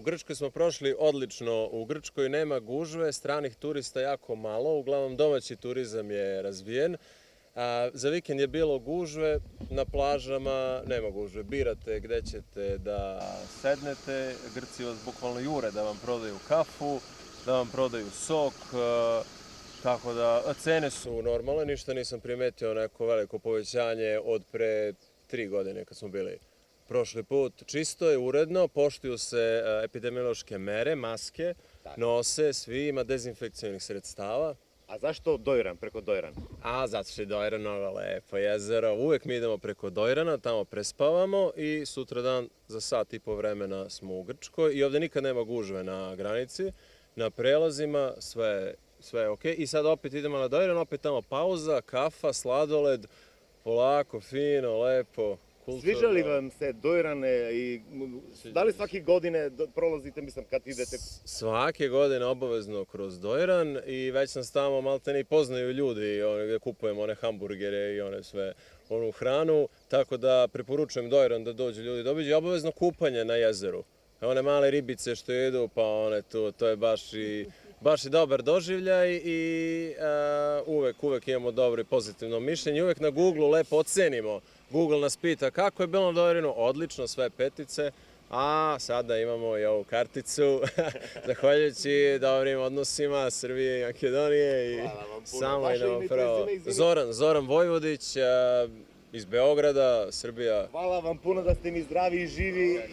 Grčkoj smo prošli odlično. U Grčkoj nema gužve, stranih turista jako malo, uglavnom domaći turizam je razvijen. Za vikend je bilo gužve, na plažama nema gužve. Birate gde ćete da sednete, Grci vas bukvalno jure da vam prodaju kafu, da vam prodaju sok, tako da cene su normalne, ništa nisam primetio neko veliko povećanje od pre 3 godine kad smo bili prošli put. Čisto je, uredno, poštuju se epidemiološke mere, maske, nose, svi, ima dezinfekcionih sredstava. A zašto Dojran, preko Dojrana? Zato što je Dojran mnogo lepo jezero. Uvek mi idemo preko Dojrana, tamo prespavamo i sutradan za sat i po vremena smo u Grčkoj. I ovde nikad nema gužve na granici, na prelazima, sve je okej. I sad opet idemo na Dojran, opet tamo pauza, kafa, sladoled, polako, fino, lepo. Sviđa li vam se Dojrane i da li svake godine prolazite, mislim, kad idete? Svake godine obavezno kroz Dojran i već nas tamo maltene i poznaju ljudi gde kupujemo one hamburgere i one sve, onu hranu, tako da preporučujem Dojran da dođu ljudi da obiđu. Obavezno kupanje na jezeru. One male ribice što idu, pa one tu, to je baš i dobar doživljaj i uvek imamo dobro i pozitivno mišljenje. Uvek na Google-u lepo ocenimo. Google nas pita kako je bilo na Dojranu, odlično, sve petice, a sada imamo i ovu karticu, zahvaljujući dobrim odnosima Srbije i Makedonije i samo idemo pravo. Zoran Vojvodić iz Beograda, Srbija. Hvala vam puno da ste mi zdravi i živi.